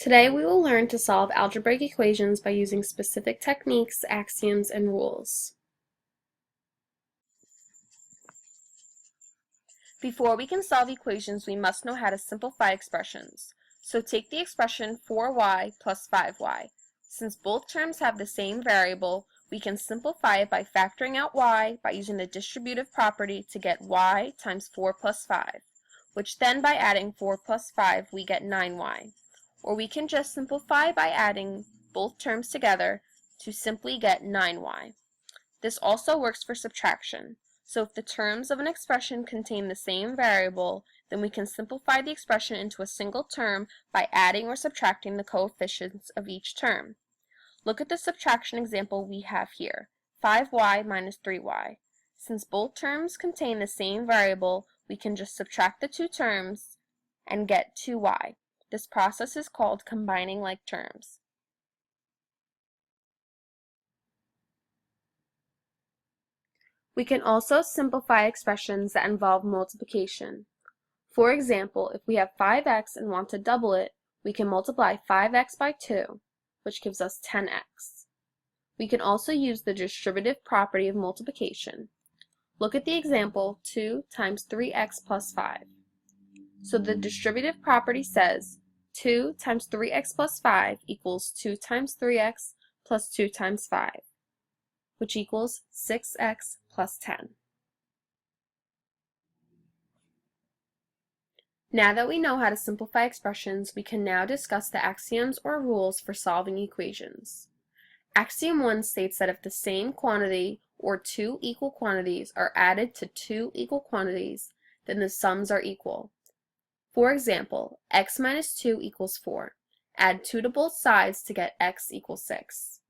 Today we will learn to solve algebraic equations by using specific techniques, axioms, and rules. Before we can solve equations, we must know how to simplify expressions. So take the expression 4y plus 5y. Since both terms have the same variable, we can simplify it by factoring out y by using the distributive property to get y times 4 plus 5, which then by adding 4 plus 5 we get 9y. Or we can just simplify by adding both terms together to simply get 9y. This also works for subtraction. So if the terms of an expression contain the same variable, then we can simplify the expression into a single term by adding or subtracting the coefficients of each term. Look at the subtraction example we have here, 5y minus 3y. Since both terms contain the same variable, we can just subtract the two terms and get 2y. This process is called combining like terms. We can also simplify expressions that involve multiplication. For example, if we have 5x and want to double it, we can multiply 5x by 2, which gives us 10x. We can also use the distributive property of multiplication. Look at the example 2 times 3x plus 5. So the distributive property says 2 times 3x plus 5 equals 2 times 3x plus 2 times 5, which equals 6x plus 10. Now that we know how to simplify expressions, we can now discuss the axioms or rules for solving equations. Axiom 1 states that if the same quantity or two equal quantities are added to two equal quantities, then the sums are equal. For example, x minus 2 equals 4. Add 2 to both sides to get x equals 6.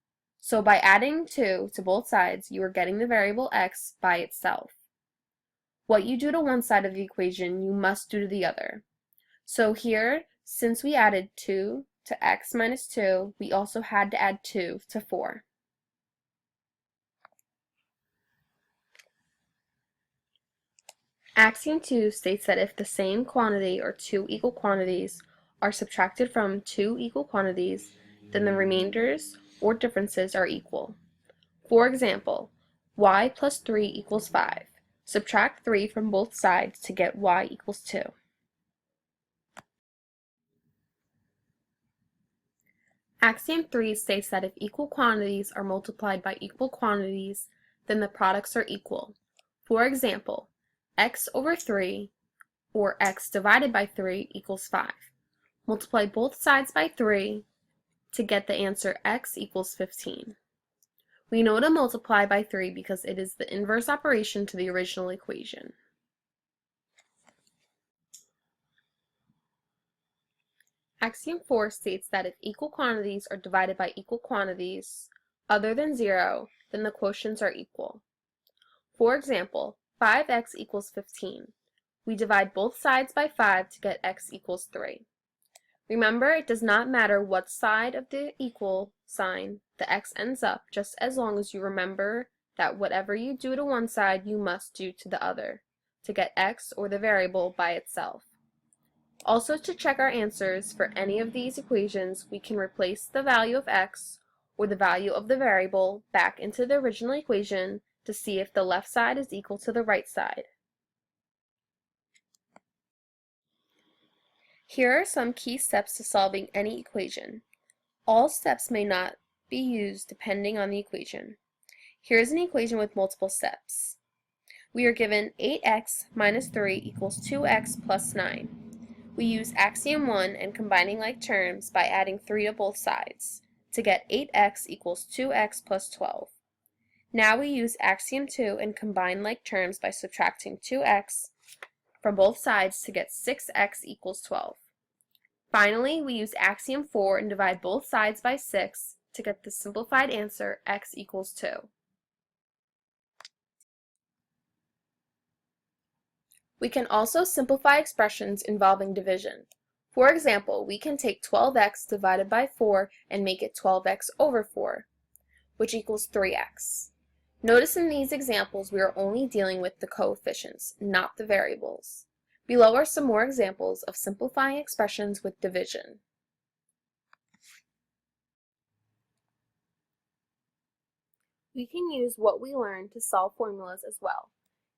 So by adding 2 to both sides, you are getting the variable x by itself. What you do to one side of the equation, you must do to the other. So here, since we added 2 to x minus 2, we also had to add 2 to 4. Axiom 2 states that if the same quantity or two equal quantities are subtracted from two equal quantities, then the remainders or differences are equal. For example, y plus 3 equals 5. Subtract 3 from both sides to get y equals 2. Axiom 3 states that if equal quantities are multiplied by equal quantities, then the products are equal. For example, x over 3 or x divided by 3 equals 5. Multiply both sides by 3 to get the answer x equals 15. We know to multiply by 3 because it is the inverse operation to the original equation. Axiom 4 states that if equal quantities are divided by equal quantities other than 0, then the quotients are equal. For example, 5x equals 15. We divide both sides by 5 to get x equals 3. Remember, it does not matter what side of the equal sign the x ends up, just as long as you remember that whatever you do to one side, you must do to the other, to get x or the variable by itself. Also, to check our answers for any of these equations, we can replace the value of x or the value of the variable back into the original equation to see if the left side is equal to the right side. Here are some key steps to solving any equation. All steps may not be used depending on the equation. Here is an equation with multiple steps. We are given 8x minus 3 equals 2x plus 9. We use axiom 1 and combining like terms by adding 3 to both sides to get 8x equals 2x plus 12. Now we use axiom 2 and combine like terms by subtracting 2x from both sides to get 6x equals 12. Finally, we use axiom 4 and divide both sides by 6 to get the simplified answer x equals 2. We can also simplify expressions involving division. For example, we can take 12x divided by 4 and make it 12x over 4, which equals 3x. Notice in these examples we are only dealing with the coefficients, not the variables. Below are some more examples of simplifying expressions with division. We can use what we learned to solve formulas as well.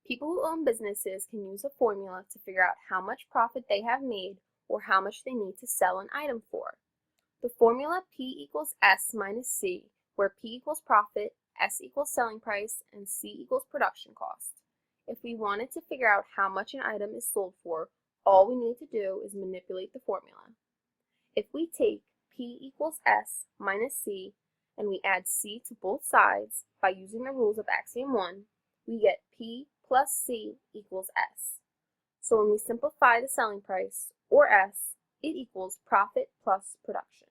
People who own businesses can use a formula to figure out how much profit they have made or how much they need to sell an item for. The formula P equals S minus C, where P equals profit, S equals selling price, and C equals production cost. If we wanted to figure out how much an item is sold for, all we need to do is manipulate the formula. If we take P equals S minus C and we add C to both sides by using the rules of axiom 1, we get P plus C equals S. So when we simplify the selling price, or S, it equals profit plus production.